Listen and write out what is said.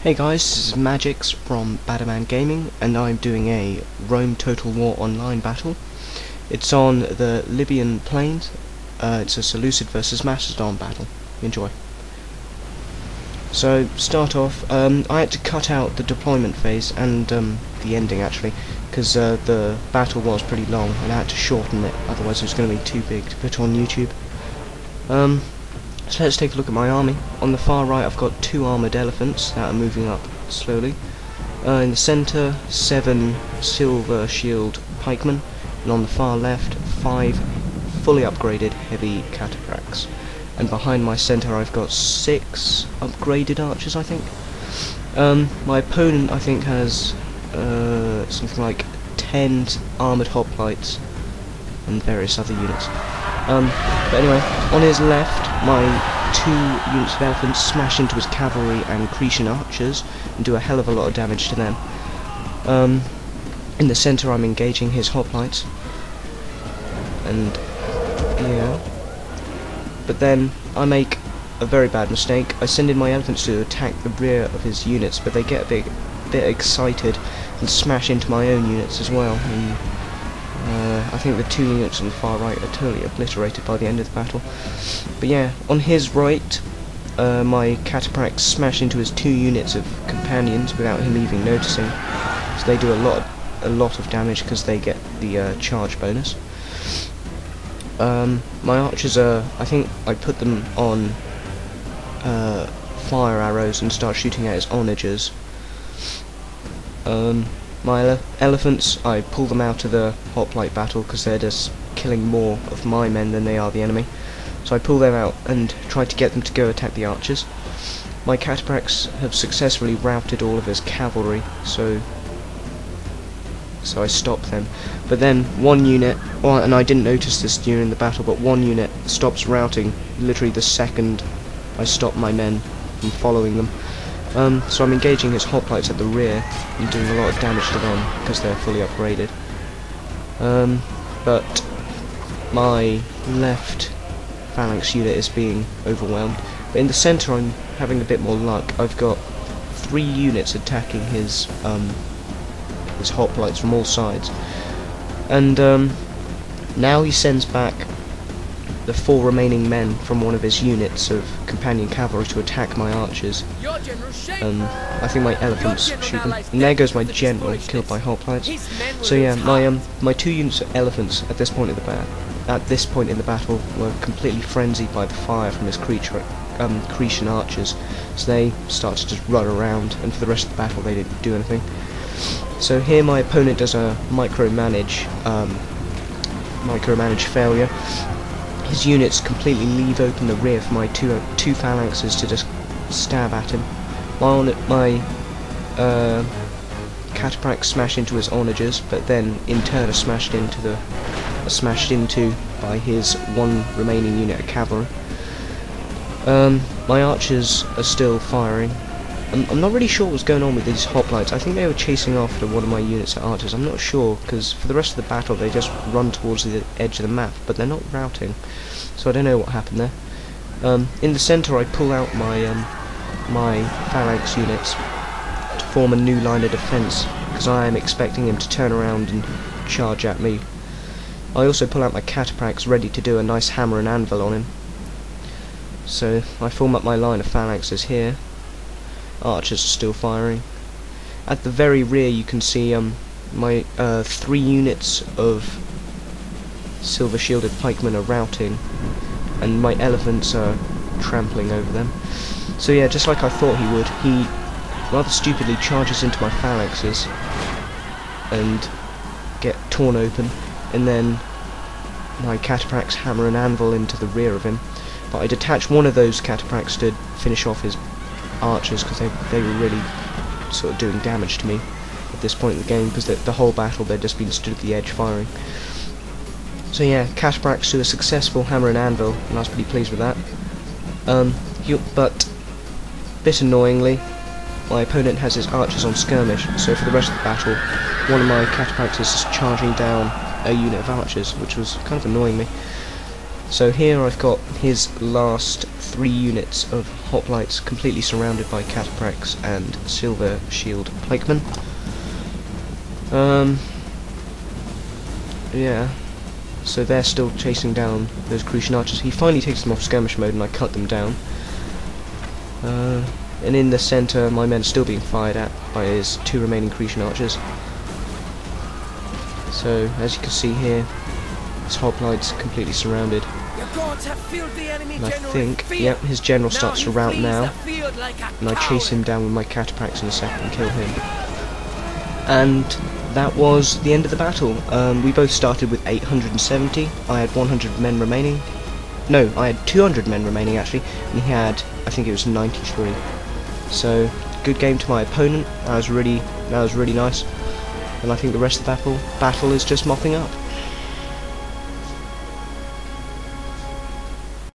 Hey guys, this is Magix from Badderman Gaming, and I'm doing a Rome Total War Online battle. It's on the Libyan plains. It's a Seleucid versus Macedon battle. Enjoy. So, start off, I had to cut out the deployment phase and the ending actually, because the battle was pretty long and I had to shorten it, otherwise it was going to be too big to put on YouTube. So let's take a look at my army. On the far right I've got 2 armoured elephants that are moving up slowly. In the centre, 7 silver shield pikemen, and on the far left 5 fully upgraded heavy cataphracts. And behind my centre I've got 6 upgraded archers, I think. My opponent I think has something like 10 armoured hoplites and various other units. But anyway, on his left, my 2 units of elephants smash into his cavalry and Cretan archers and do a hell of a lot of damage to them. In the centre I'm engaging his hoplites, and yeah. But then I make a very bad mistake. I send in my elephants to attack the rear of his units, but they get a bit excited and smash into my own units as well. And I think the 2 units on the far right are totally obliterated by the end of the battle. But yeah, on his right, my cataphracts smash into his 2 units of companions without him even noticing. So they do a lot of damage because they get the charge bonus. My archers are, I think I put them on fire arrows and start shooting at his onagers. My elephants, I pull them out of the hoplite battle because they're just killing more of my men than they are the enemy. So I pull them out and try to get them to go attack the archers. My cataphracts have successfully routed all of his cavalry, so I stop them. But then one unit, and I didn't notice this during the battle, but one unit stops routing literally the second I stop my men from following them. So I'm engaging his hoplites at the rear and doing a lot of damage to them because they're fully upgraded. But my left phalanx unit is being overwhelmed. But in the centre I'm having a bit more luck. I've got 3 units attacking his hoplites from all sides. And now he sends back the 4 remaining men from one of his units of companion cavalry to attack my archers. I think my elephants shoot them. And there goes my general, killed by hoplites. So yeah, my 2 units of elephants at this point in the battle were completely frenzied by the fire from his Cretan archers. So they started to just run around, and for the rest of the battle they didn't do anything. So here my opponent does a micromanage failure. His units completely leave open the rear for my two phalanxes to just stab at him. My cataphracts smash into his onagers, but then in turn are smashed into by his 1 remaining unit of cavalry. My archers are still firing. I'm not really sure what's going on with these hoplites. I think they were chasing after one of my units of archers. I'm not sure, because for the rest of the battle they just run towards the edge of the map, but they're not routing. So I don't know what happened there. In the centre I pull out my phalanx units to form a new line of defence, because I am expecting him to turn around and charge at me. I also pull out my cataphracts ready to do a nice hammer and anvil on him. So I form up my line of phalanxes here. Archers are still firing. At the very rear you can see my 3 units of silver shielded pikemen are routing, and my elephants are trampling over them. So yeah, just like I thought he would, he rather stupidly charges into my phalanxes and get torn open, and then my cataphracts hammer and anvil into the rear of him. But I detach one of those cataphracts to finish off his archers, because they were really sort of doing damage to me at this point in the game, because the whole battle they'd just been stood at the edge firing. So yeah, cataphracts do a successful hammer and anvil, and I was pretty pleased with that. But a bit annoyingly, my opponent has his archers on skirmish, so for the rest of the battle one of my cataphracts is just charging down a unit of archers, which was kind of annoying me. So here I've got his last 3 units of hoplites completely surrounded by cataphracts and silver shield pikemen. Yeah, so they're still chasing down those Crucian archers. He finally takes them off skirmish mode and I cut them down. And in the centre my men are still being fired at by his 2 remaining Crucian archers. So as you can see here, his hoplites completely surrounded. And I think, yep, his general starts to rout now, and I chase him down with my cataphracts in a second and kill him. And that was the end of the battle. We both started with 870, I had 100 men remaining. No, I had 200 men remaining actually, and he had, I think it was 93. So, good game to my opponent, that was really nice. And I think the rest of the battle is just mopping up.